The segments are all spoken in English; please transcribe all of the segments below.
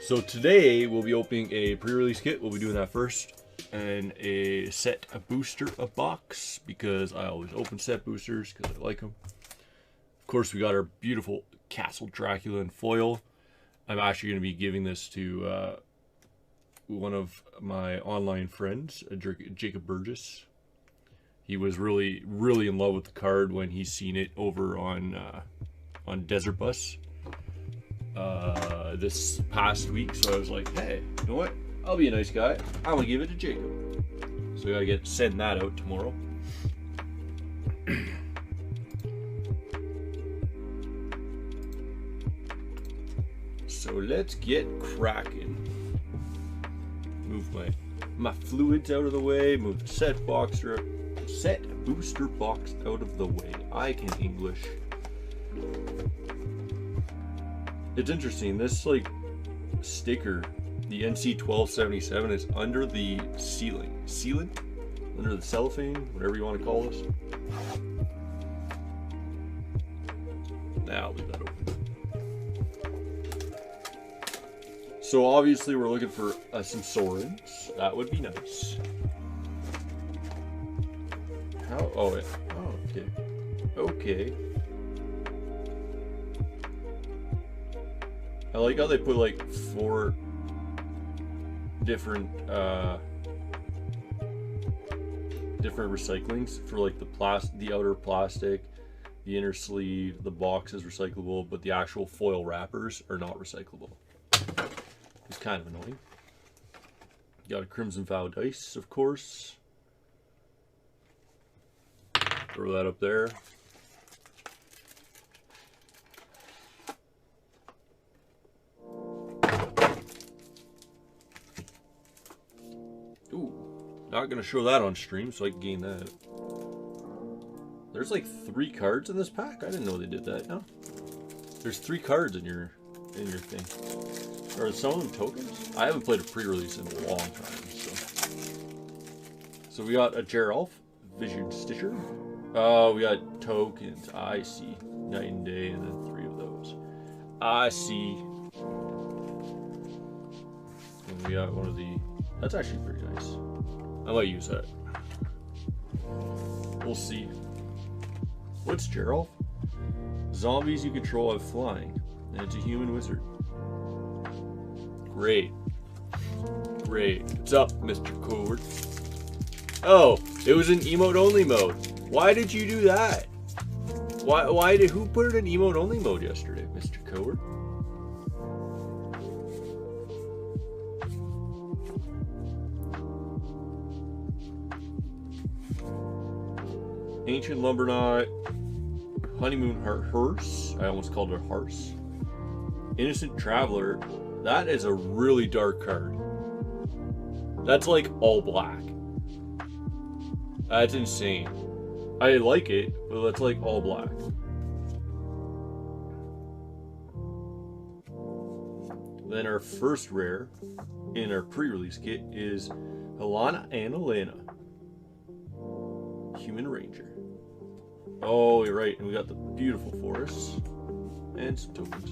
So today we'll be opening a pre-release kit. We'll be doing that first, and a booster box, because I always open set boosters because I like them. Of course, we got our beautiful Castle Dracula in foil. I'm actually going to be giving this to one of my online friends, Jacob Burgess. He was really in love with the card when he seen it over on Desert Bus this past week. So I was like, hey, you know what? I'll be a nice guy. I'm gonna give it to Jacob. So we gotta send that out tomorrow. So let's get cracking. Move my fluids out of the way. Move the set booster box out of the way. I can English. It's interesting. This like sticker, the NC 1277, is under the sealant, under the cellophane, whatever you want to call this. Now I'll leave that open. So obviously we're looking for some Sorens. That would be nice. How? Oh, yeah. Oh, okay. Okay. I like how they put like 4 different recyclings for like the outer plastic, the inner sleeve, the box is recyclable, but the actual foil wrappers are not recyclable. It's kind of annoying. Got a Crimson Vow dice, of course. Throw that up there. Ooh, not gonna show that on stream, so I can gain that. There's like 3 cards in this pack. I didn't know they did that. No, there's 3 cards in your thing. Are some of them tokens? I haven't played a pre-release in a long time. So we got a Geralf, Vision Stitcher. We got tokens. I see. Night and Day, and then 3 of those. I see. And we got one of the. That's actually pretty nice. I might use that. We'll see. What's Geralf? Zombies you control have flying, and it's a human wizard. Great. Great. What's up, Mr. Coward? Oh, it was in emote only mode. Why did you do that? Who put it in emote only mode yesterday, Mr. Coward? Ancient Lumberknot, Honeymoon Hearse. I almost called it a Hearse. Innocent Traveler. That is a really dark card. That's like all black. That's insane. I like it, but that's like all black. Then our first rare in our pre-release kit is Helena and Elena, Human Ranger. Oh, you're right, and we got the beautiful forests and some tokens.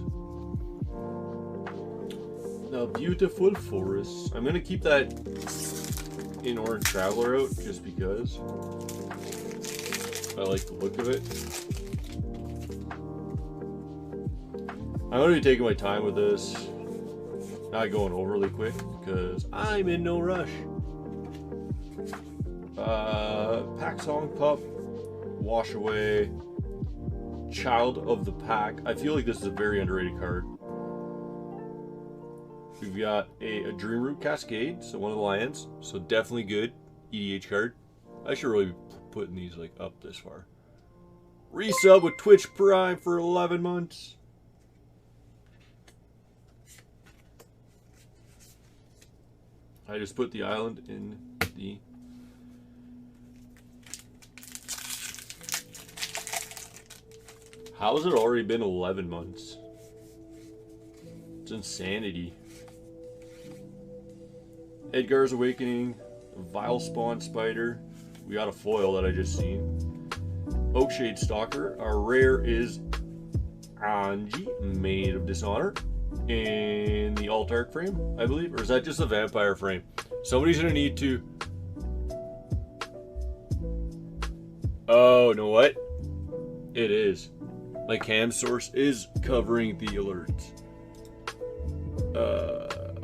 The beautiful forests. I'm gonna keep that in Orange Traveler out just because I like the look of it. I'm gonna be taking my time with this, not going overly quick because I'm in no rush. Pack Song Pup, Wash Away, Child of the Pack. I feel like this is a very underrated card. We've got a Dream Root Cascade, so one of the lands, so definitely good EDH card. I should really be putting these like up this far. Resub with Twitch Prime for 11 months. I just put the island in the. How has it already been 11 months? It's insanity. Edgar's Awakening, Vile Spawn Spider. We got a foil that I just seen. Oakshade Stalker. Our rare is Anji, Maid of Dishonor. in the Altark frame, I believe. Or is that just a vampire frame? Somebody's gonna need to... Oh, know what? It is. My cam source is covering the alerts.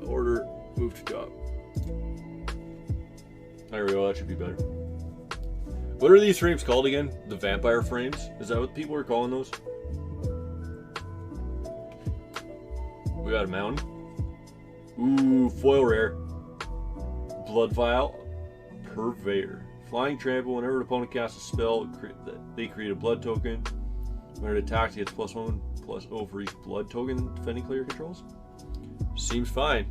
Order, move to job. There we go, that should be better. What are these frames called again? The vampire frames? Is that what people are calling those? We got a mountain. Ooh, foil rare. Blood Vial Purveyor. Flying Trample. Whenever an opponent casts a spell, they create a blood token. When it attacks, it gets +1/+0 for each blood token defending player controls. Seems fine.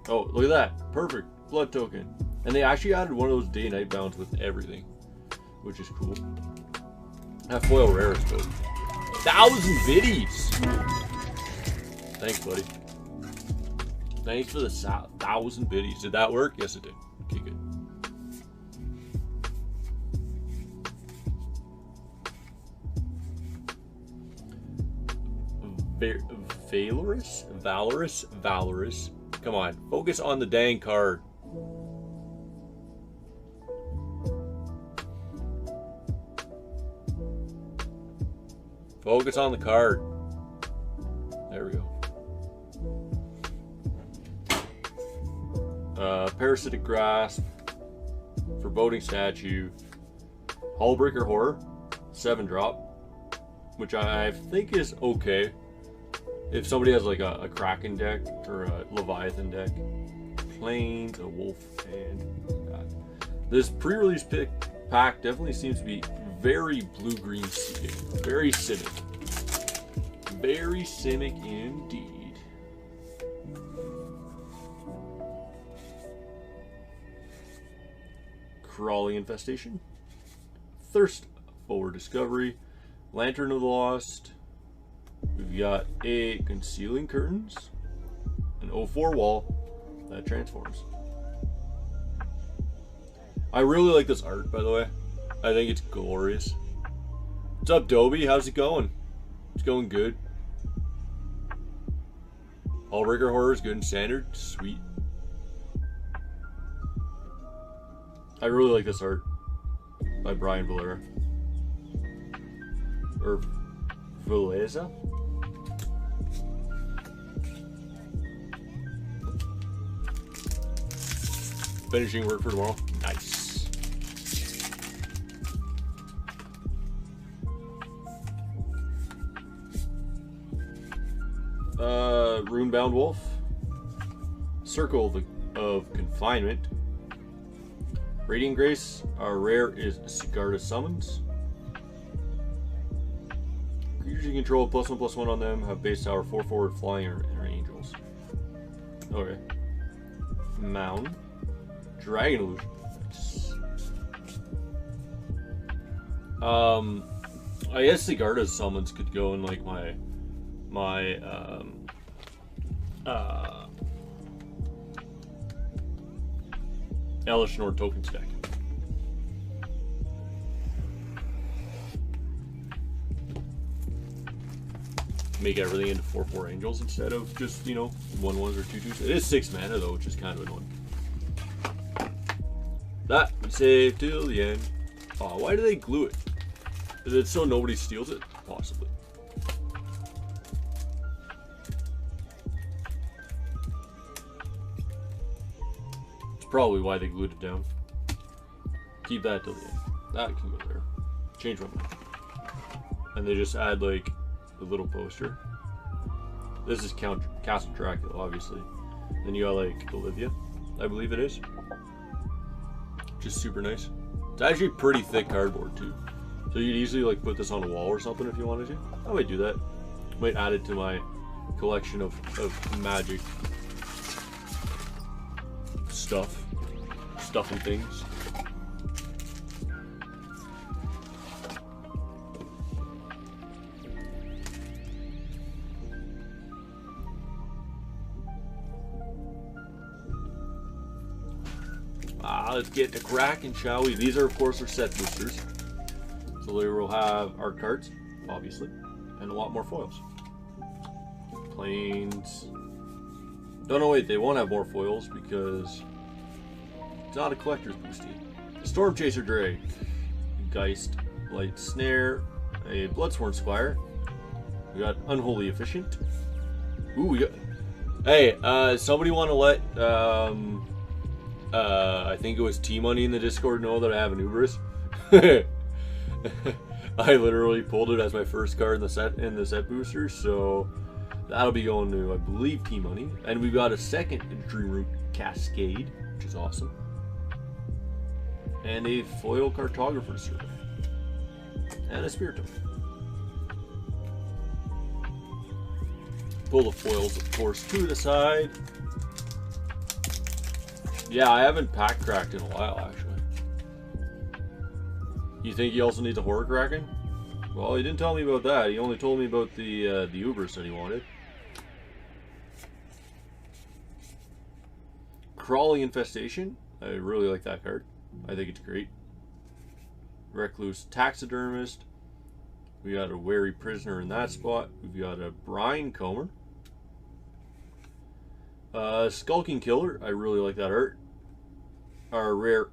Oh, look at that. Perfect. Blood token. And they actually added one of those day and night bounds with everything, which is cool. That foil rare is good. 1,000 biddies! Thanks, buddy. Thanks for the 1,000 biddies. Did that work? Yes, it did. Okay, good. Valorous. Come on, focus on the dang card. Focus on the card. There we go. Parasitic Grasp, Foreboding Statue, Hullbreaker Horror, 7-drop, which I think is okay if somebody has like a Kraken deck or a Leviathan deck. Plains, a Wolf, and that. This pre-release pack definitely seems to be very blue-green seeding. Very Simic. Very Simic indeed. Crawling Infestation. Thirst for Discovery. Lantern of the Lost. We've got a Concealing Curtains. An 04 wall that transforms. I really like this art, by the way. I think it's glorious. What's up, Dobie? How's it going? It's going good. Hullbreaker Horror is good and standard. Sweet. I really like this art by Brian Valera. Or Valeza? Finishing work for tomorrow. Nice. Runebound Wolf. Circle of Confinement. Radiant Grace. Our rare is Sigarda Summons. Creatures you control +1/+1 on them have base tower 4 forward flying or angels. Okay. Mound. Dragon Illusion. I guess Sigarda's summons could go in like my Elishnor token stack. Make everything into 4/4 angels instead of just, you know, 1/1s or 2/2s. It is 6 mana though, which is kind of annoying. That would save till the end. Oh, why do they glue it? Is it so nobody steals it? Possibly. It's probably why they glued it down. Keep that till the end. That can go there. Change my mind. And they just add like the little poster. This is Castle Dracula, obviously. Then you got like Olivia, I believe it is. Just super nice. It's actually pretty thick cardboard too. So you could easily like put this on a wall or something if you wanted to. I might do that. Might add it to my collection of magic stuff and things. Let's get to cracking, shall we? These are, of course, our set boosters. So they will have art cards, obviously, and a lot more foils. Plains. Oh no, wait, they won't have more foils because it's not a collector's boosty. Storm Chaser Drake, Geist, Light Snare, a Bloodsworn Squire. We got Unholy Efficient. Ooh, we got. Hey, somebody want to let I think it was T-Money in the Discord know that I have an Ubris. I literally pulled it as my first card in the set booster, so that'll be going to, I believe, T-Money. And we've got a second Dreamroot Cascade, which is awesome. And a foil Cartographer Survey. And a Spirit Token. Pull the foils, of course, to the side. Yeah, I haven't pack cracked in a while, actually. You think he also needs a Horror Kraken? Well, he didn't tell me about that. He only told me about the Ubers that he wanted. Crawling Infestation. I really like that card. I think it's great. Recluse Taxidermist. We got a Wary Prisoner in that spot. We've got a Brine Comber. Skulking Killer. I really like that art. Our rare.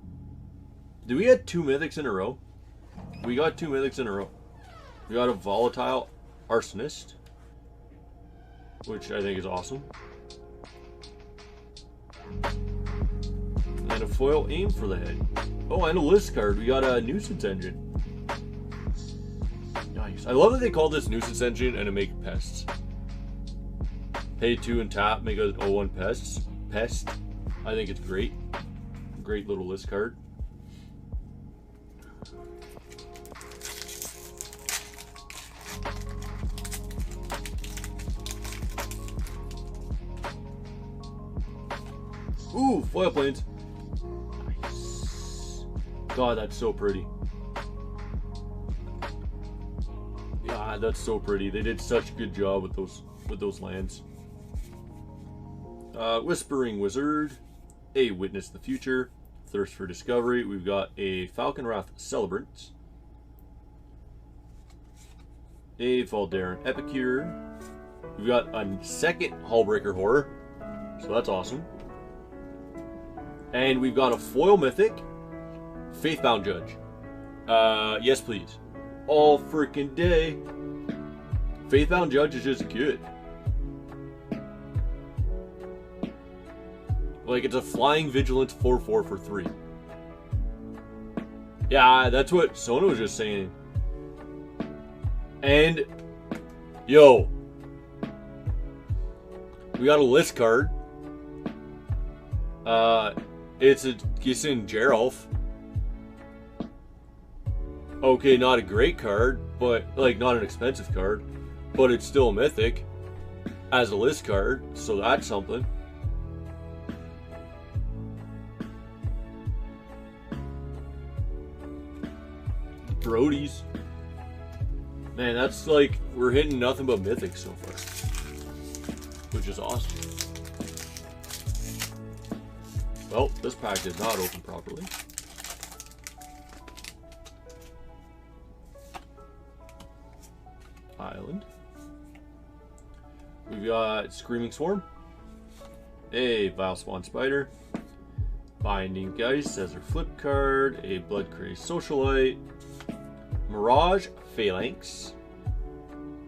Do we get 2 mythics in a row? We got 2 mythics in a row. We got a Volatile Arsonist, which I think is awesome. And a foil Aim for the Head. Oh, and a list card. We got a Nuisance Engine. Nice. I love that they call this Nuisance Engine and it makes pests. Pay 2 and tap, make an 0-1 pest. I think it's great. Great little list card. Ooh, foil planes. Nice. God, that's so pretty. Yeah, that's so pretty. They did such a good job with those lands. Whispering Wizard, a Witness the Future, Thirst for Discovery. We've got a Falconwrath Celebrant, a Valdaran Epicure. We've got a second Hullbreaker Horror, so that's awesome. And we've got a foil mythic, Faithbound Judge. Yes, please. All freaking day. Faithbound Judge is just good. Like, it's a flying vigilance 4/4 for 3. Yeah, that's what Sona was just saying. And, yo, we got a list card. It's in Geralf. Okay, not a great card, but like not an expensive card, but it's still a mythic as a list card, so that's something. Brody's. Man, that's like, we're hitting nothing but mythics so far, which is awesome. Well, this pack did not open properly. Island. We've got Screaming Swarm, a Vilespawn Spider, Binding Geist as our flip card, a Blood Crazed Socialite, Mirage Phalanx,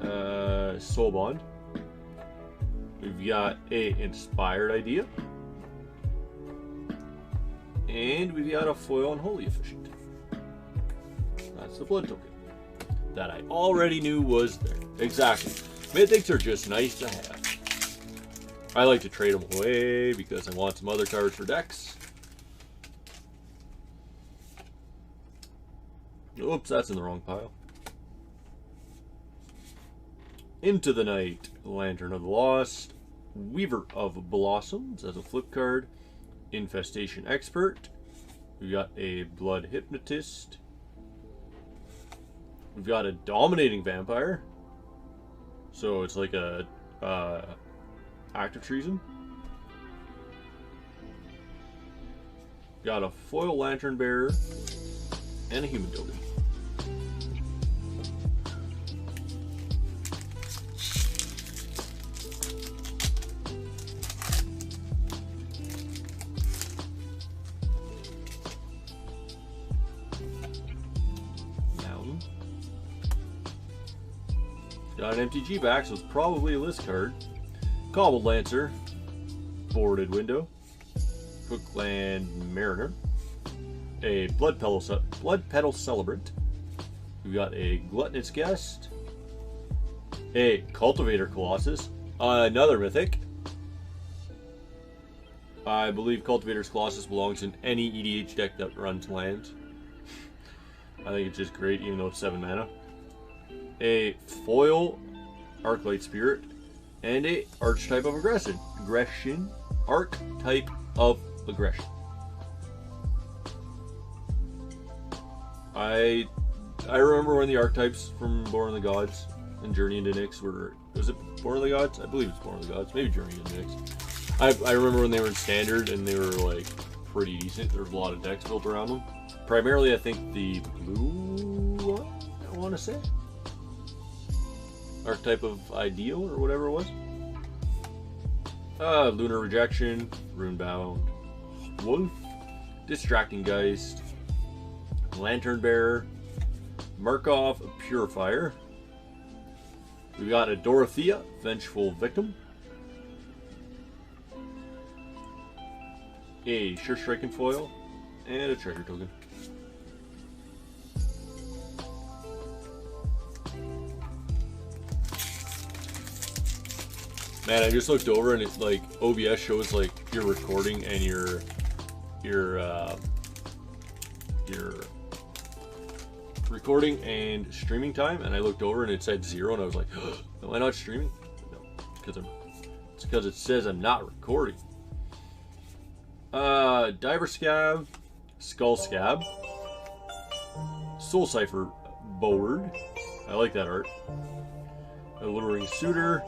Soul Bond. We've got a Inspired Idea, and we've got a foil Unholy Efficient. That's the blood token that I already knew was there. Exactly. Mythics are just nice to have. I like to trade them away because I want some other cards for decks. Oops, that's in the wrong pile. Into the Night, Lantern of the Lost, Weaver of Blossoms as a flip card, Infestation Expert. We've got a Blood Hypnotist. We've got a Dominating Vampire. So it's like a Act of Treason. Got a foil Lantern Bearer and a Human Token. Got an MTG back, so it's probably a list card. Cobbled Lancer. Boarded Window. Cookland Mariner. A Blood Petal Celebrant. We've got a Gluttonous Guest. A Cultivator Colossus. Another Mythic. I believe Cultivator's Colossus belongs in any EDH deck that runs lands. I think it's just great, even though it's 7 mana. A foil Arclight Spirit, and a Archetype of Aggression. Archetype of Aggression. I remember when the archetypes from Born of the Gods and Journey into Nyx were... Was it Born of the Gods? I believe it's Born of the Gods. Maybe Journey into Nyx. I remember when they were in Standard and they were like pretty decent. There was a lot of decks built around them. Primarily, I think the blue one, I want to say. Archetype of Ideal or whatever it was. Lunar Rejection, Runebound, Wolf, Distracting Geist, Lantern Bearer, Markov Purifier. We got a Dorothea, Vengeful Victim, a Sure Striking Foil, and a Treasure Token. Man, I just looked over and it's like OBS shows like your recording and your recording and streaming time, and I looked over and it said 0, and I was like, oh, am I not streaming? No, it's because it says I'm not recording. Diver Scab, Skull Scab, Soul Cipher Boward. I like that art. Alluring Suitor.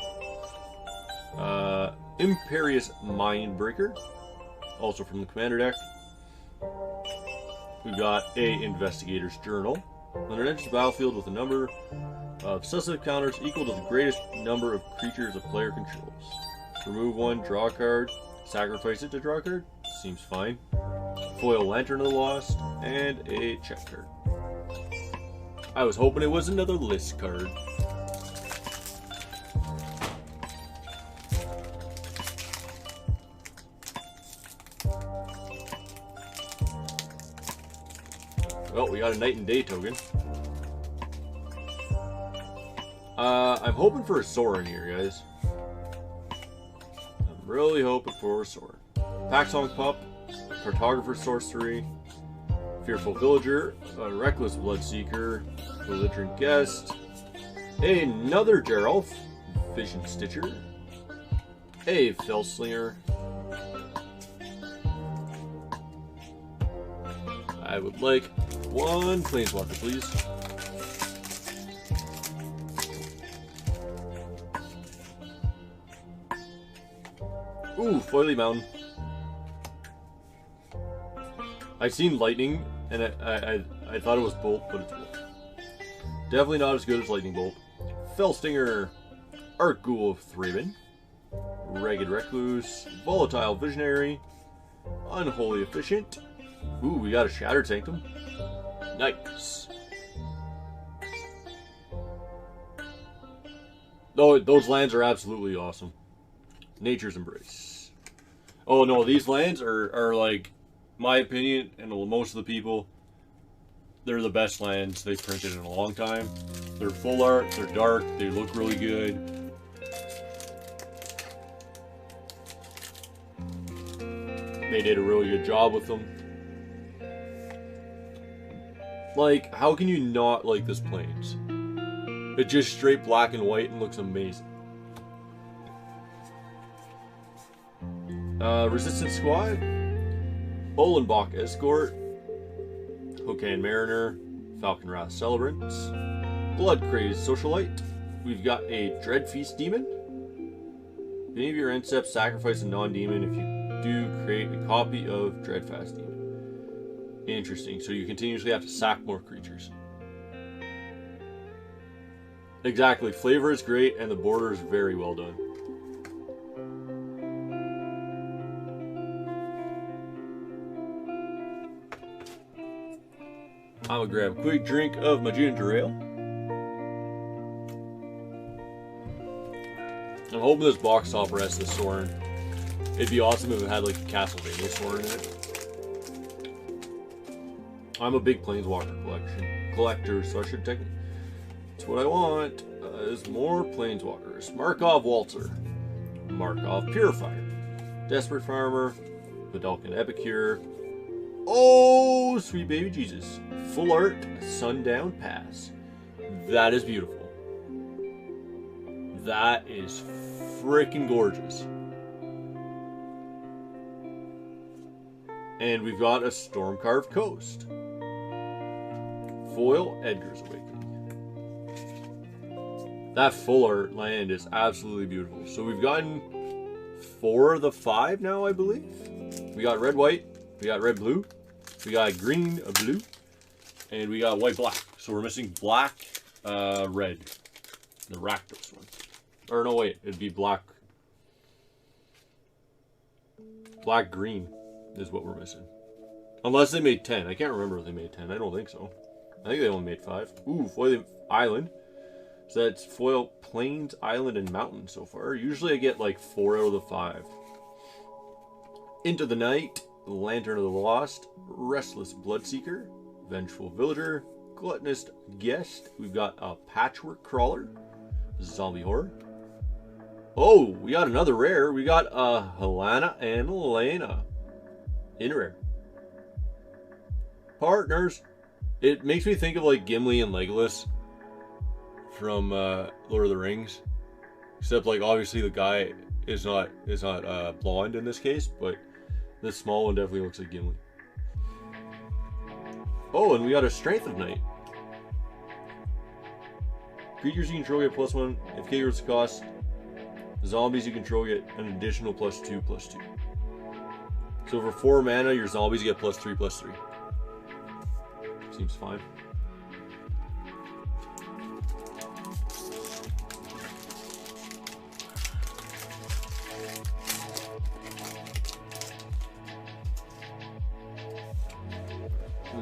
Imperious Mindbreaker, also from the Commander deck. We've got a Investigator's Journal. When it enters the battlefield with a number of successive counters equal to the greatest number of creatures a player controls. Remove one, draw a card, sacrifice it to draw a card. Seems fine. Foil Lantern of the Lost, and a check card. I was hoping it was another list card. Well, we got a Night and Day token. I'm hoping for a Sorin here, guys. I'm really hoping for a Sorin. Paxong Pup, Cartographer Sorcery, Fearful Villager, a Reckless Bloodseeker, Belligerent Guest, another Geralf, Vision Stitcher, a Fellslinger. I would like one Planeswalker, please. Ooh, Foily Mountain. I've seen Lightning, and I thought it was Bolt, but it's Bolt. Definitely not as good as Lightning Bolt. Fellstinger, Artghoul of Thraben, Ragged Recluse, Volatile Visionary, Unholy Efficient. Ooh, we got a Shattered Sanctum. Nice. Oh, those lands are absolutely awesome. Nature's Embrace. Oh no, these lands are like, my opinion, and most of the people, they're the best lands they've printed in a long time. They're full art, they're dark, they look really good. They did a really good job with them. Like, how can you not like this Plains? It's just straight black and white and looks amazing. Resistance Squad, Olenbach Escort, Hokan Mariner, Falcon Wrath Celebrants, Blood Crazed Socialite. We've got a Dreadfeast Demon. If any of your Incept sacrifice a non-demon, if you do, create a copy of Dreadfast Demon. Interesting, so you continuously have to sack more creatures. Exactly, flavor is great and the border is very well done. I'm gonna grab a quick drink of my ginger ale. I'm hoping this box top rests the Sorin. It'd be awesome if it had like a Castlevania Sorin in it. I'm a big Planeswalker collector, so I should take it. That's what I want. Is more Planeswalkers. Markov Waltzer. Markov Purifier. Desperate Farmer. Vidalcan Epicure. Oh, sweet baby Jesus. Full art Sundown Pass. That is beautiful. That is freaking gorgeous. And we've got a Stormcarved Coast. Foil Edgar's Awakening. That full art land is absolutely beautiful. So we've gotten 4 of the 5 now, I believe. We got red, white. We got red, blue. We got green, blue. And we got white, black. So we're missing black, red. The Rakdos one. Or no, wait. It'd be black. Black, green is what we're missing. Unless they made 10. I can't remember if they made 10. I don't think so. I think they only made 5. Ooh, foil island. So that's foil plains, island, and mountain so far. Usually I get like 4 out of the 5. Into the Night, Lantern of the Lost, Restless Bloodseeker, Vengeful Villager, Gluttonous Guest. We've got a Patchwork Crawler, Zombie Horror. Oh, we got another rare. We got Helena and Elena. In rare. Partners. It makes me think of like Gimli and Legolas from Lord of the Rings, except like obviously the guy is not blonde in this case, but this small one definitely looks like Gimli. Oh, and we got a Strength of Night. Creatures you control get +1. If K-Roots cost, zombies you control get an additional +2/+2. So for 4 mana, your zombies get +3/+3. Seems fine.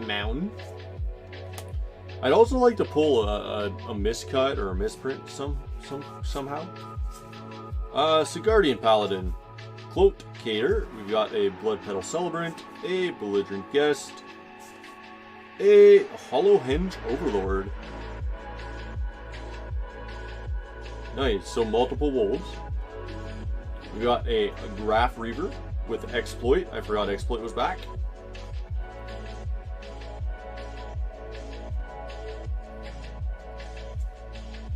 Mountain. I'd also like to pull a miscut or a misprint somehow. Sigardian Paladin, Cloaked Cater. We've got a Blood Petal Celebrant, a Belligerent Guest, a Hollowhenge Overlord. Nice. So multiple wolves. We got a Graph Reaver with Exploit. I forgot Exploit was back.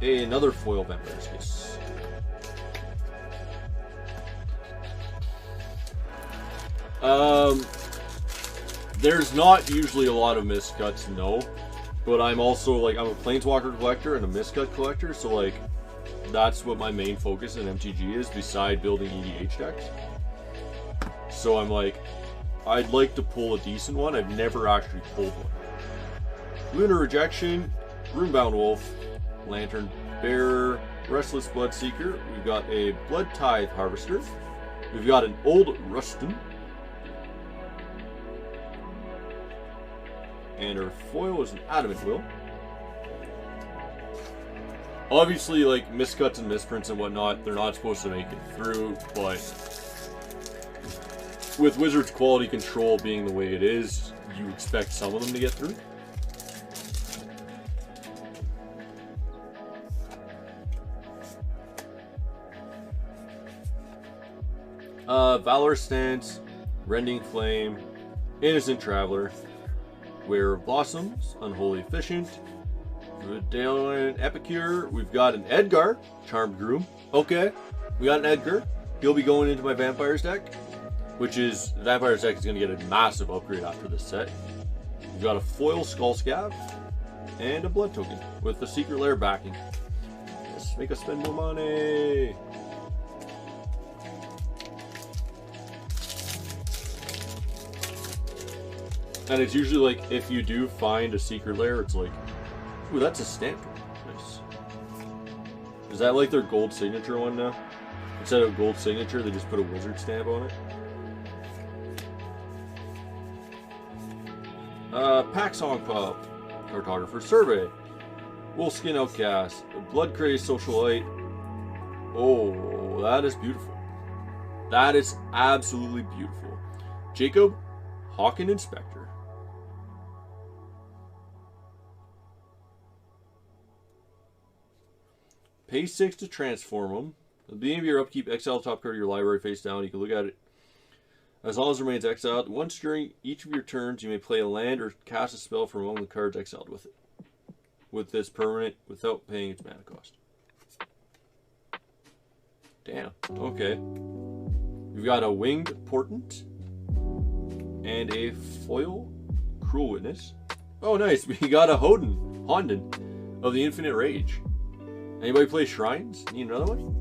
Another foil Vampire's Kiss. There's not usually a lot of miscuts, no. But I'm also like, I'm a Planeswalker collector and a miscut collector, so like, that's what my main focus in MTG is, beside building EDH decks. So I'm like, I'd like to pull a decent one. I've never actually pulled one. Lunar Rejection, Runebound Wolf, Lantern Bearer, Restless Bloodseeker. We've got a Blood Tithe Harvester. We've got an Old Rustin. And our foil is an Adamant Will. Obviously, like, miscuts and misprints and whatnot, they're not supposed to make it through, but with Wizards quality control being the way it is, you expect some of them to get through. Valor Stance, Rending Flame, Innocent Traveler, Wearer of Blossoms, Unholy Efficient, Vidalcan Epicure. We've got an Edgar, Charmed Groom. Okay, we got an Edgar. He'll be going into my Vampires deck, which is, the Vampires deck is going to get a massive upgrade after this set. We've got a Foil Skullscav and a Blood Token with the Secret Lair backing. Let's make us spend more money. And it's usually like, if you do find a secret lair, it's like, ooh, that's a stamp. Nice. Is that like their gold signature one now? Instead of gold signature, they just put a wizard stamp on it. Paxhong Pup, Cartographer Survey, Wolfskin Outcast, Blood Crazed Socialite. Oh, Oh, that is beautiful. That is absolutely beautiful. Jacob, Hawk and Inspector. Pay 6 to transform them. At the beginning of your upkeep, exile the top card of your library face down. You can look at it as long as it remains exiled. Once during each of your turns, you may play a land or cast a spell from among the cards exiled with it. With this permanent, without paying its mana cost. Damn. Okay. We've got a Winged Portent and a foil Cruel Witness. Oh, nice. We got a Honden of the Infinite Rage. Anybody play Shrines? Need another one?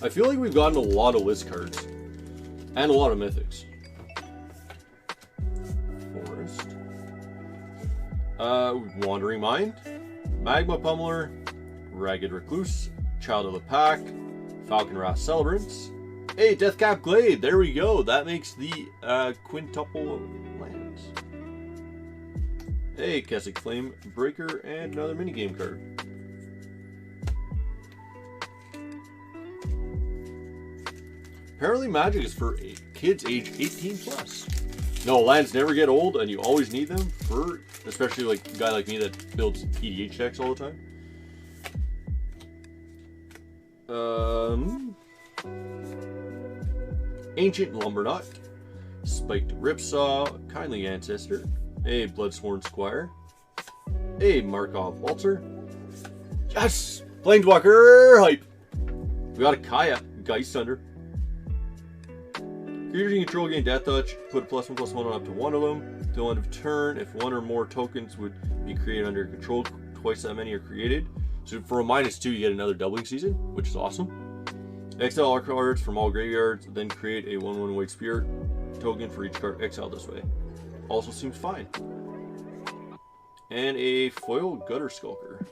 I feel like we've gotten a lot of list cards and a lot of mythics. Forest. Wandering Mind, Magma Pummeler, Ragged Recluse, Child of the Pack, Falcon Wrath Celebrants. Hey, Deathcap Glade, there we go. That makes the quintuple lands. Hey, Kessig Flame Breaker, and another minigame card. Apparently Magic is for kids age 18 plus. No, lands never get old, and you always need them for, especially like a guy like me that builds EDH decks all the time. Ancient Lumberknot, Spiked Ripsaw, Kindly Ancestor, a Bloodsworn Squire, a Markov Waltzer. Yes! Planeswalker hype! We got a Kaya, Geist Thunder. Creatures you control gain Death Touch, put +1/+1 on up to one of them. Till end of turn, if one or more tokens would be created under your control, twice that many are created. So for a -2, you get another doubling season, which is awesome. Exile all cards from all graveyards, then create a 1/1 White Spirit token for each card exiled this way. Also seems fine. And a foil Gutter Skulker.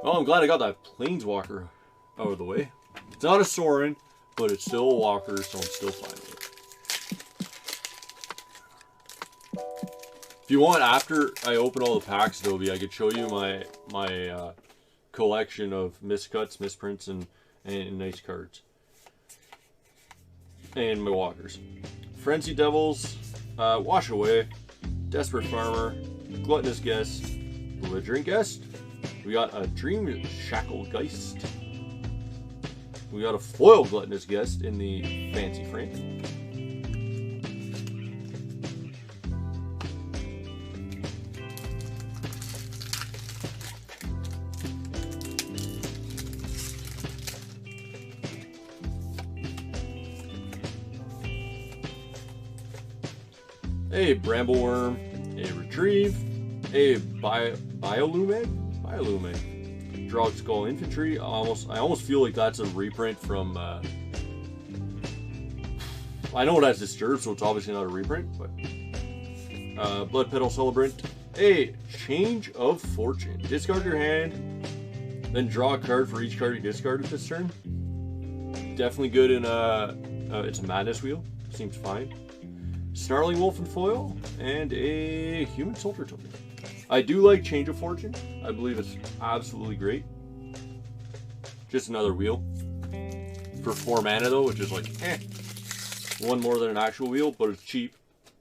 Well, I'm glad I got that Planeswalker out of the way. It's not a Sorin, but it's still a walker, so I'm still fine with it. If you want, after I open all the packs, Adobe, I could show you my collection of miscuts, misprints, and nice cards. And my walkers. Frenzy Devils, Wash Away, Desperate Farmer, Gluttonous Guest, Belligerent Guest. We got a Dream Shackle Geist. We got a foil Gluttonous Guest in the fancy frame. A Brambleworm, a Retrieve, a Biolume, Drog Skull Infantry. I almost feel like that's a reprint from. I know it has Disturb, so it's obviously not a reprint. But Blood Petal Celebrant, a Change of Fortune. Discard your hand, then draw a card for each card you discarded this turn. Definitely good in it's a Madness Wheel. Seems fine. Snarling Wolf and foil, and a Human Soldier token. I do like Change of Fortune. I believe it's absolutely great. Just another wheel. For 4 mana though, which is like, one more than an actual wheel, but it's cheap.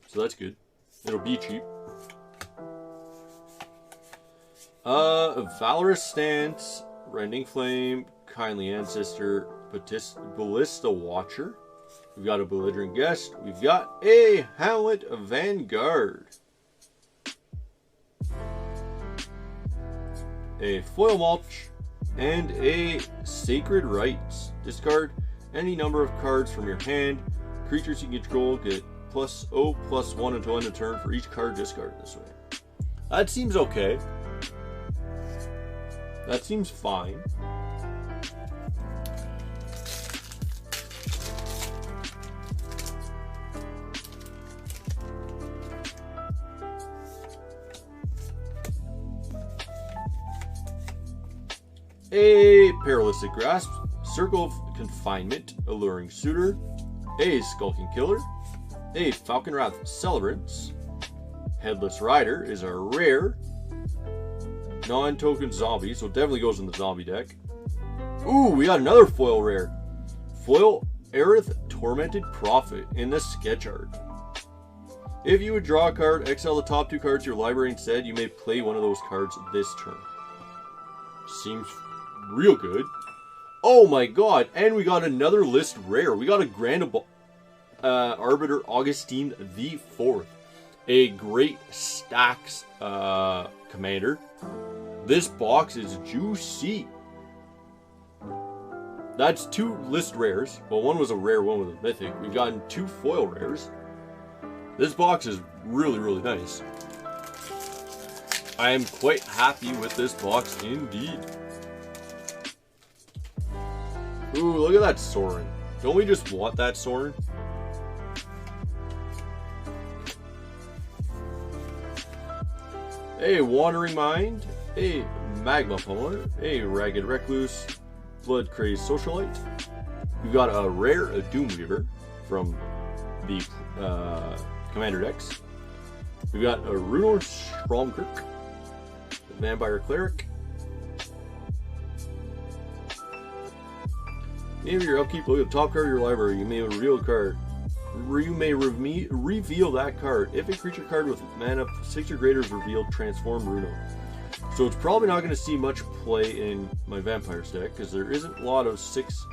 So that's good. It'll be cheap. Valorous Stance, Rending Flame, Kindly Ancestor, Ballista Watcher. We've got a Belligerent Guest. We've got a Hamlet Vanguard. A Foil Mulch. And a Sacred Rites. Discard any number of cards from your hand. Creatures you control get +0/+1 until end of turn for each card discarded this way. That seems okay. That seems fine. A Paralystic Grasp, Circle of Confinement, Alluring Suitor, a Skulking Killer, A Falconwrath Celebrants. Headless Rider is a rare. Non-token zombie, so it definitely goes in the zombie deck. Ooh, we got another foil rare. Foil Aerith Tormented Prophet in the sketch art. If you would draw a card, exile the top 2 cards to your library instead, you may play one of those cards this turn. Seems real good. Oh my god, and we got another list rare. We got a Grand Arbiter Augustine the 4th. A Great Stacks commander. This box is juicy. That's 2 list rares. Well, one was a rare, one was a mythic. We've gotten 2 foil rares. This box is really, really nice. I am quite happy with this box indeed. Ooh, look at that Sorin. Don't we just want that Sorin? A Wandering Mind, a Magma Pummeler, a Ragged Recluse, Blood Crazed Socialite. We've got a rare Doomweaver from the Commander decks. We've got a Runor Stromkirk, a Vampire Cleric. Maybe your upkeep, look at the top card of your library. You may reveal a card. You may reveal that card. If a creature card with mana 6 or greater is revealed, transform Runo. So it's probably not going to see much play in my Vampires deck because there isn't a lot of 6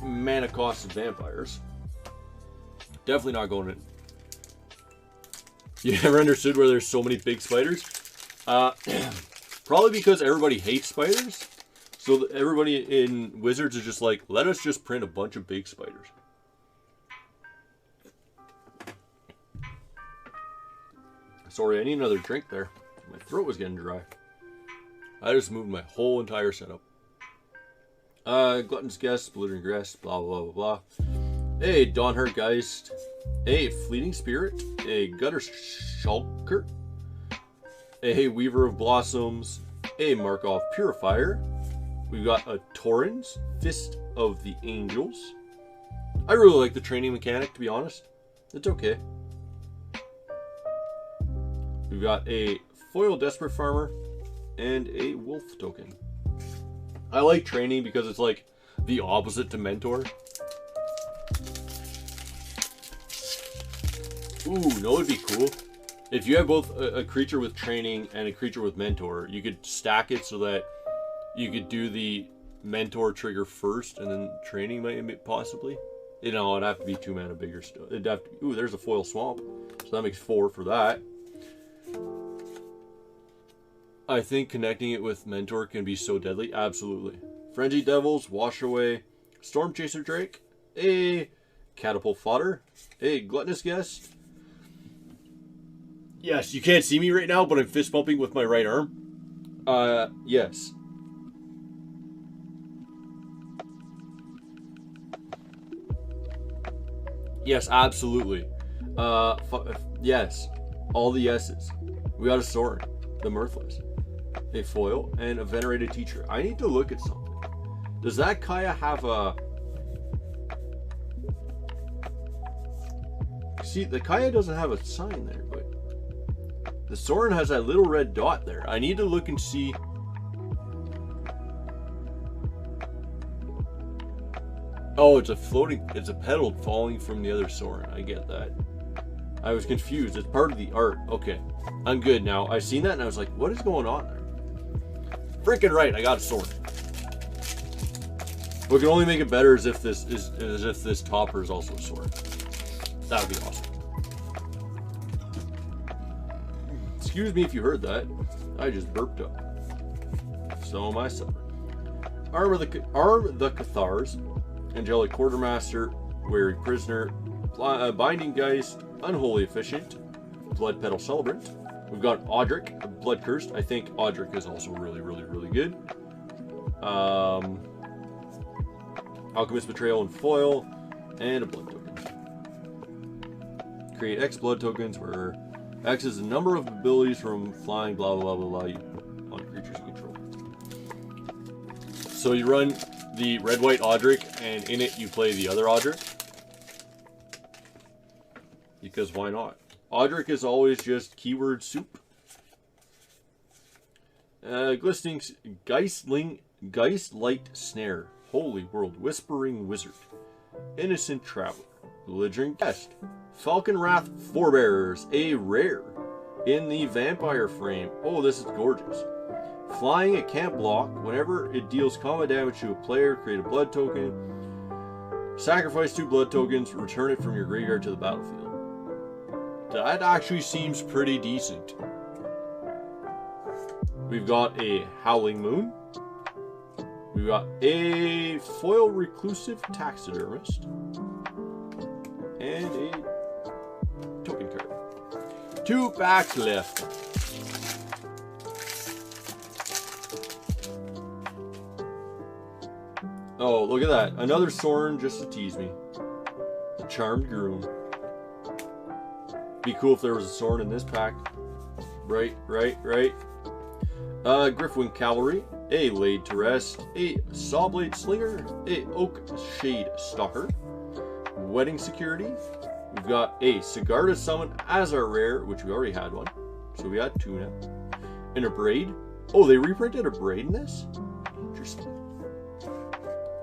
mana costed Vampires. Definitely not going in. You ever understood where there's so many big spiders? Probably because everybody hates spiders. So everybody in Wizards is just like, let us just print a bunch of big spiders. Sorry, I need another drink there. My throat was getting dry. I just moved my whole entire setup. Glutton's Guest, Blittering Grest, blah, blah, blah, blah. A Dawnhurt Geist, a Fleeting Spirit, a Gutter Shulker, a Weaver of Blossoms, a Markov Purifier. We've got a Torrens, Fist of the Angels. I really like the training mechanic, to be honest. It's okay. We've got a Foil Desperate Farmer and a Wolf token. I like training because it's like the opposite to Mentor. Ooh, no, it'd be cool. If you have both a creature with training and a creature with Mentor, you could stack it so that you could do the Mentor trigger first and then training might possibly. You know, it'd have to be 2 mana bigger still. It'd have to be, ooh, there's a Foil Swamp. So that makes 4 for that. I think connecting it with Mentor can be so deadly. Absolutely. Frenzied Devils, Wash Away, Storm Chaser Drake, a Catapult Fodder, a Gluttonous Guest. Yes, you can't see me right now, but I'm fist bumping with my right arm. Yes. Yes, absolutely. Yes. All the yeses. We got a Sorin, the Mirthless, a Foil, and a Venerated Teacher. I need to look at something. Does that Kaya have a... See, the Kaya doesn't have a sign there, but the Sorin has that little red dot there. I need to look and see. Oh, it's a floating, it's a petal falling from the other Sorin. I get that. I was confused. It's part of the art. Okay, I'm good now. I seen that and I was like, what is going on there? Freaking right, I got a Sorin. What can only make it better is if this topper is also a Sorin. That would be awesome. Excuse me if you heard that. I just burped up. So am I suffering. Arm the Cathars, Angelic Quartermaster, Wary Prisoner, Binding Geist, Unholy Efficient, Blood Petal Celebrant. We've got Audric, Blood Cursed. I think Audric is also really, really, really good. Alchemist Betrayal and Foil, and a Blood token. Create X Blood tokens where X is the number of abilities from flying, blah, blah, blah, blah, on creatures you control. So you run the red-white Audric, and in it you play the other Audric. because why not? Audric is always just keyword soup. Glistening Geistlight Snare. Holy World. Whispering Wizard. Innocent Traveler. Belligerent Guest. Falcon Wrath Forebearers. A rare. In the Vampire frame. Oh, this is gorgeous. Flying, it can't block. Whenever it deals combat damage to a player, create a blood token. Sacrifice 2 blood tokens. Return it from your graveyard to the battlefield. That actually seems pretty decent. We've got a Howling Moon. We've got a Foil Reclusive Taxidermist. And a token card. 2 packs left. Oh, look at that. Another Sorin just to tease me. The Charmed Groom. Be cool if there was a Sorin in this pack. Right. Griffwing Cavalry, a Laid to Rest, a Sawblade Slinger, a Oak Shade Stalker, Wedding Security. We've got a Sigarda Summon as our rare, which we already had one, so we got 2 now. And a Braid. Oh, they reprinted a Braid in this? Interesting.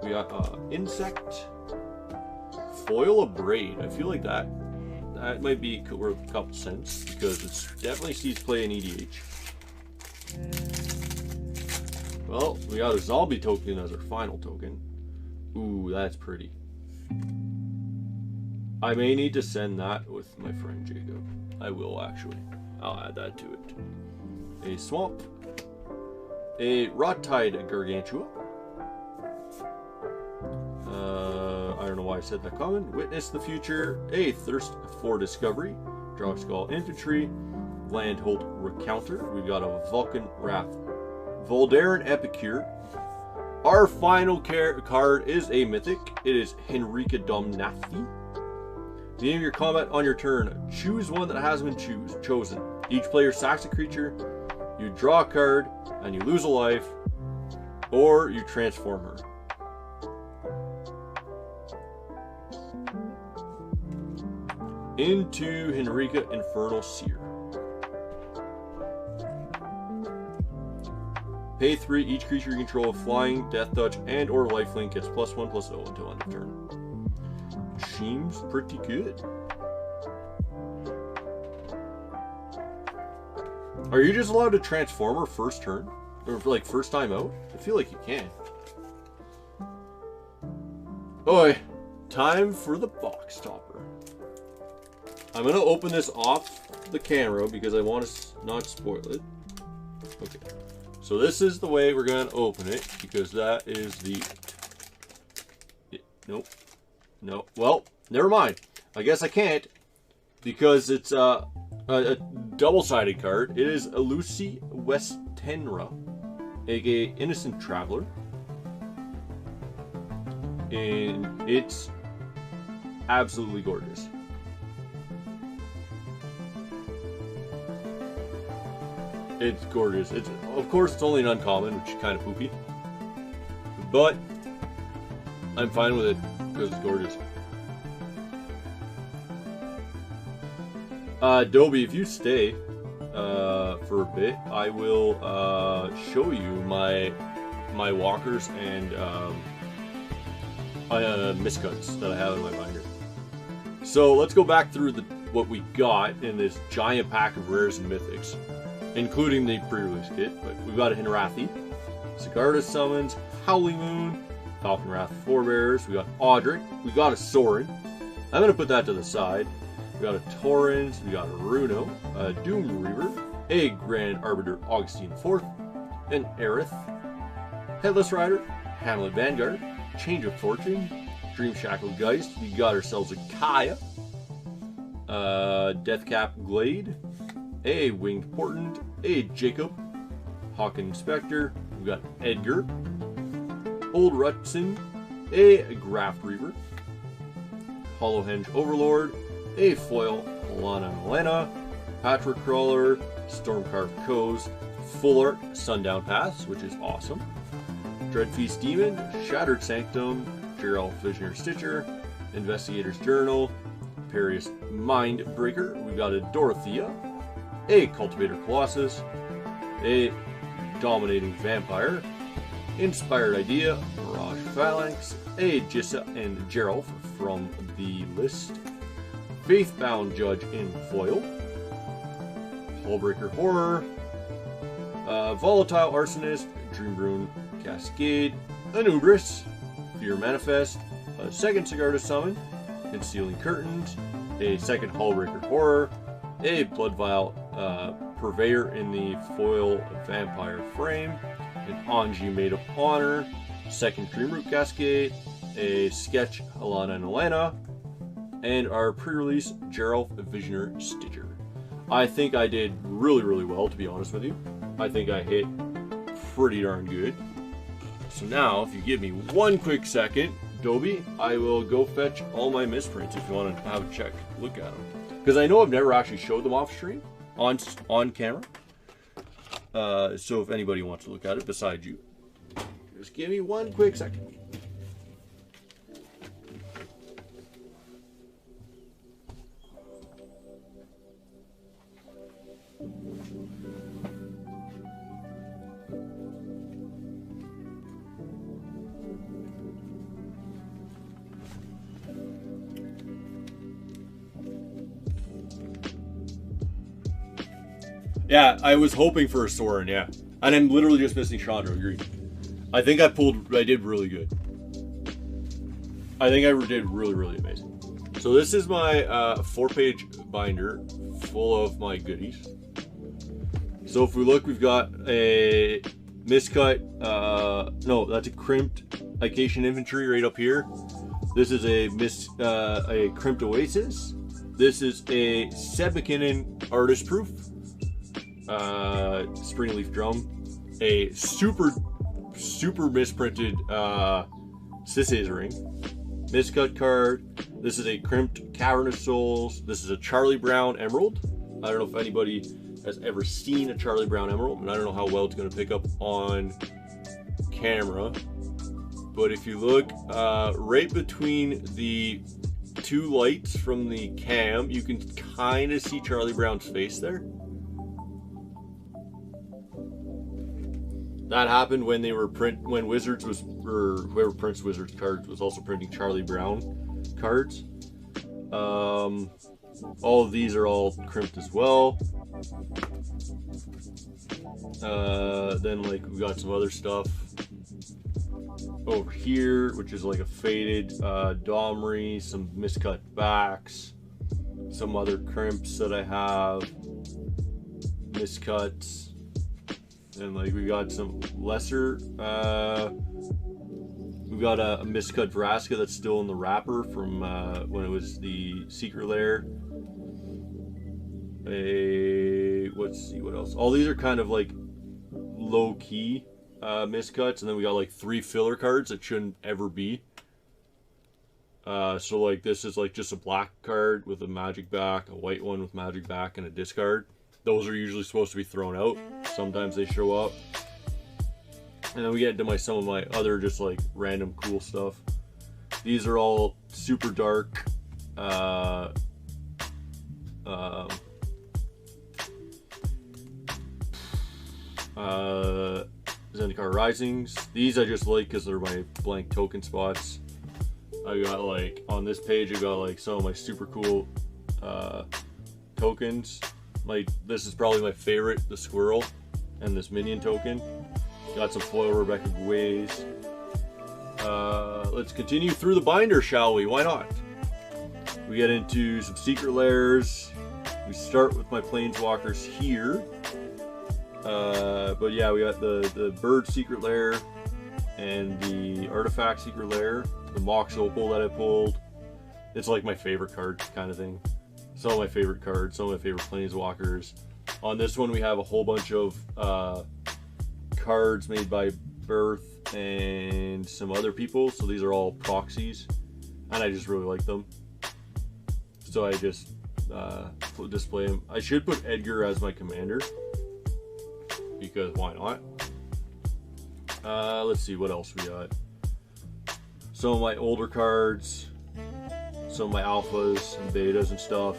We got Insect, Foil a Braid. I feel like that might be worth a couple cents because it definitely sees play in EDH. Well, we got a Zombie token as our final token. Ooh, that's pretty. I may need to send that with my friend Jacob. I will actually. I'll add that to it. A Swamp. A Rot-Tide Gargantua. I don't know why I said that common. Witness the Future. A Thirst for Discovery. Drogskull Infantry. Landholt Recounter. We've got a Vulcan Wrath. Voldaren Epicure. Our final card is a mythic. It is Henrika Domnathi. At the end of your combat on your turn, choose one that hasn't been chosen. Each player sacks a creature, you draw a card, and you lose a life, or you transform her. Into Henrika Infernal Seer. Pay 3, each creature you control of flying, death touch, and or lifelink gets +1/+0 until end of turn. Seems pretty good. Are you just allowed to transform her first turn? Or like first time out? I feel like you can. Oi, time for the box topper. I'm gonna open this off the camera because I want to not spoil it. Okay. So this is the way we're going to open it, because that is the... Nope. No. Well, never mind. I guess I can't, because it's a double-sided card. It is Lucy Westenra, aka Innocent Traveler. And it's absolutely gorgeous. It's gorgeous. It's, of course, it's only an uncommon, which is kind of poopy. But I'm fine with it because it's gorgeous. Dobie, if you stay for a bit, I will show you my walkers and miscuts that I have in my binder. So let's go back through what we got in this giant pack of rares and mythics, including the pre-release kit. But we've got a Hinrathi, Sigarda Summons, Howling Moon, Falcon Wrath Forebearers, we got Audric, we got a Sorin. I'm going to put that to the side. We got a Torrens, we got a Runo, a Doom Reaver, a Grand Arbiter Augustine IV, an Aerith, Headless Rider, Hamlet Vanguard, Change of Fortune, Dream Shackled Geist, we got ourselves a Kaya, Deathcap Glade, a Winged Portent, a Jacob, Hawk Inspector, we got Edgar, Old Rutson, a Graft Reaver, Hollowhenge Overlord, a Foil Lana Milena, Patra Crawler, Stormcarved Coast, Full Art Sundown Pass, which is awesome, Dreadfeast Demon, Shattered Sanctum, Gerald Visioner Stitcher, Investigator's Journal, Imperious Mindbreaker. We've got a Dorothea, a Cultivator Colossus, a Dominating Vampire, Inspired Idea, Mirage Phalanx, a Jissa and Geralf from the list, Faithbound Judge in foil, Hullbreaker Horror, Volatile Arsonist, Dreamrune Cascade, Anubris, Fear Manifest, a second Sigarda Summon, Concealing Curtains, a second Hullbreaker Horror, a Blood Vial Purveyor in the foil Vampire Frame, an Anji Maid of Honor, second Dreamroot Cascade, a Sketch Alana and Alana, and our pre-release Geralf Visioner Stitcher. I think I did really, really well, to be honest with you. I think I hit pretty darn good. So now, if you give me one quick second, Dobie, I will go fetch all my misprints if you want to have a look at them. Because I know I've never actually showed them off stream, on camera. So if anybody wants to look at it besides you, just give me one quick second. Yeah, I was hoping for a Sorin, yeah. And I'm literally just missing Chandra, agreed. I think I did really good. I think I did really, really amazing. So this is my 4-page binder full of my goodies. So if we look, we've got a miscut, no, that's a crimped Ication Infantry right up here. This is a crimped Oasis. This is a Seb McKinnon Artist Proof. Spring Leaf Drum, a super misprinted Sisay's Ring, miscut card. This is a crimped Cavernous Souls. This is a Charlie Brown Emerald. I don't know if anybody has ever seen a Charlie Brown Emerald, and I don't know how well it's going to pick up on camera. But if you look right between the two lights from the cam, you can kind of see Charlie Brown's face there. That happened when they were when Wizards was, or whoever prints Wizards cards was also printing Charlie Brown cards. All of these are all crimped as well. Then like we got some other stuff over here, which is like a faded Domri, some miscut backs, some other crimps that I have, miscuts. And like we got some lesser, we've got a miscut Vraska that's still in the wrapper from when it was the Secret Lair. Let's see what else. All these are kind of like low key miscuts, and then we got like 3 filler cards that shouldn't ever be. So like this is like just a black card with a magic back, a white one with magic back, and a discard. Those are usually supposed to be thrown out. Sometimes they show up. And then we get into some of my other just like random cool stuff. These are all super dark Zendikar Risings. These I just like because they're my blank token spots. I got like on this page I got like some of my super cool tokens. This is probably my favorite, the squirrel and this minion token. Got some foil Rebecca Gways. Let's continue through the binder, shall we? Why not? We get into some secret lairs. We start with my planeswalkers here. But yeah, we got the bird secret lair and the artifact secret lair. The Mox Opal that I pulled. It's like my favorite card kind of thing. Some of my favorite cards, some of my favorite planeswalkers. On this one we have a whole bunch of cards made by Birth and some other people. So these are all proxies. And I just really like them. So I just display them. I should put Edgar as my commander. Because why not? Let's see what else we got. Some of my older cards. some of my alphas and betas and stuff.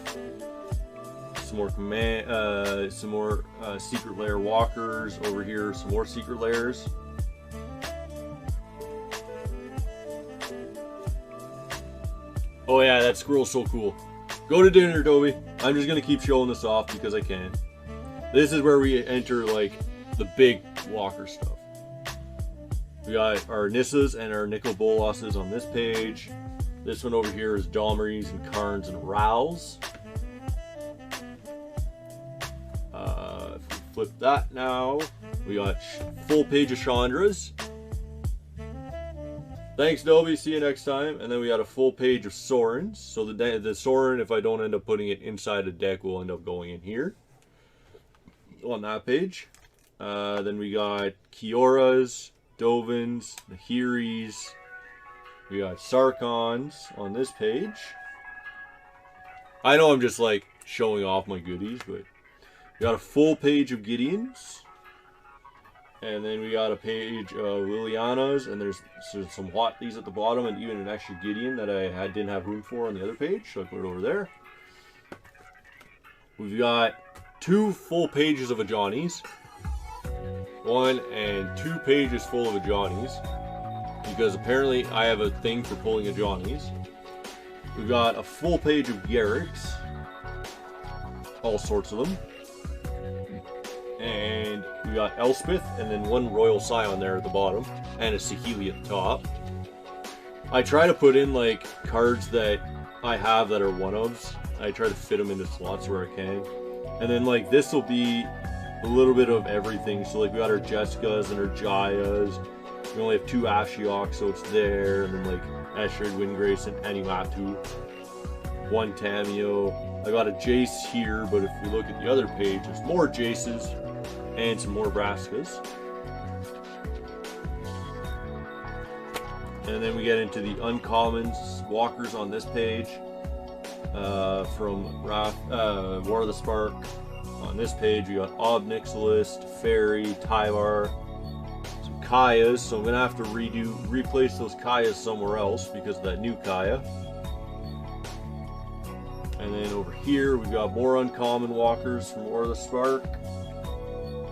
Some more secret lair walkers over here. Some more secret lairs. Oh yeah, that squirrel's so cool. Go to dinner, Toby. I'm just gonna keep showing this off because I can. This is where we enter like the big walker stuff. We got our Nissas and our Nicol Bolosses on this page. This one over here is Domries and Karns and Rals. If we flip that now, we got full page of Chandras. Thanks, Dobby. See you next time. And then we got a full page of Sorens. So the Soren, if I don't end up putting it inside a deck, will end up going in here on that page. Then we got Kioras, Dovins, Nahiris. We got Sarkons on this page. I know I'm just like showing off my goodies, but we got a full page of Gideons. And then we got a page of Lilianas, and there's some Hotleys at the bottom, and even an extra Gideon that I didn't have room for on the other page, so I put it over there. We've got 2 full pages of Ajani's. 1 and 2 pages full of Ajani's, because apparently I have a thing for pulling Ajani's. We've got a full page of Garrick's, all sorts of them. And we got Elspeth, and then 1 Royal Scion there at the bottom, and a Saheeli at the top. I try to put in like cards that I have that are one-ofs. I try to fit them into slots where I can. And then like this will be a little bit of everything. So like we got our Jessicas and our Jayas. We only have 2 Ashiok, so it's there. And then like Ashrid, Windgrace, and Animatu. 1 Tameo. I got a Jace here, but if we look at the other page, there's more Jaces. And some more Braskas. And then we get into the uncommons, walkers on this page. From War of the Spark. On this page we got Obnixilis, Fairy, Tyvar, some Kayas. So I'm going to have to replace those Kayas somewhere else because of that new Kaya. And then over here we've got more uncommon walkers from War of the Spark.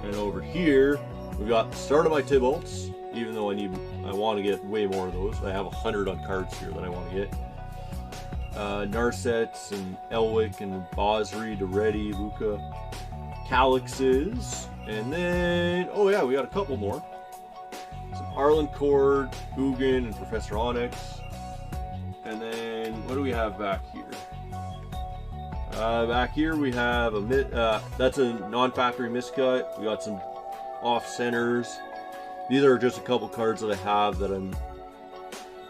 And over here, we've got the start of my Tybalts, even though I want to get way more of those. I have 100 on cards here that I want to get. Narsets and Elwick and Bosri, Doretti, Luca, Calixes, and then, oh yeah, we got a couple more. Some Arlencord, Ugin, and Professor Onyx. And then, what do we have back here? Back here we have that's a non-factory miscut. We got some off-centers. These are just a couple cards that I have that I'm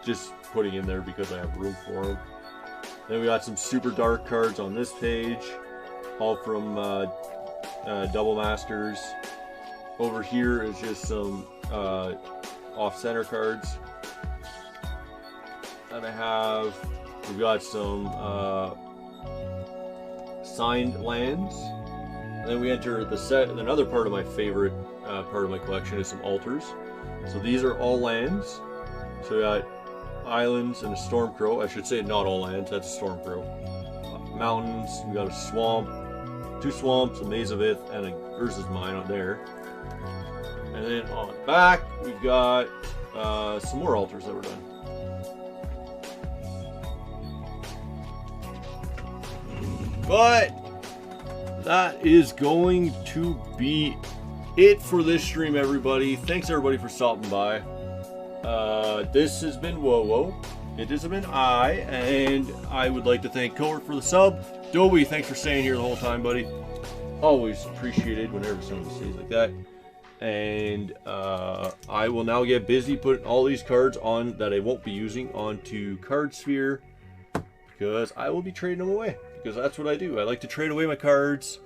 just putting in there because I have room for them. Then we got some super dark cards on this page, all from Double Masters. Over here is just some off-center cards. And we've got some signed lands. And then we enter the set. Another part of my favorite part of my collection is some altars. So these are all lands. So we got islands and a Stormcrow. I should say not all lands, that's a Stormcrow. Mountains, we got a swamp, 2 swamps, a Maze of Ith, and a Urza's Mine on there. And then on the back, we've got some more altars that were done. But that is going to be it for this stream, everybody. Thanks everybody for stopping by. This has been WoWo. It has been I, and I would like to thank Cohort for the sub. Dobie, thanks for staying here the whole time, buddy. Always appreciated whenever someone stays like that. And I will now get busy putting all these cards on that I won't be using onto Card Sphere, because I will be trading them away. Because that's what I do. I like to trade away my cards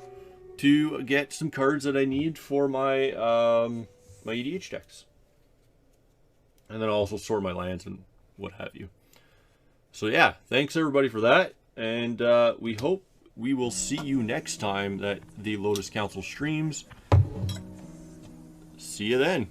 to get some cards that I need for my my EDH decks. And then I'll also sort my lands and what have you. So yeah, thanks everybody for that. And we hope we will see you next time that the Lotus Council streams. See you then.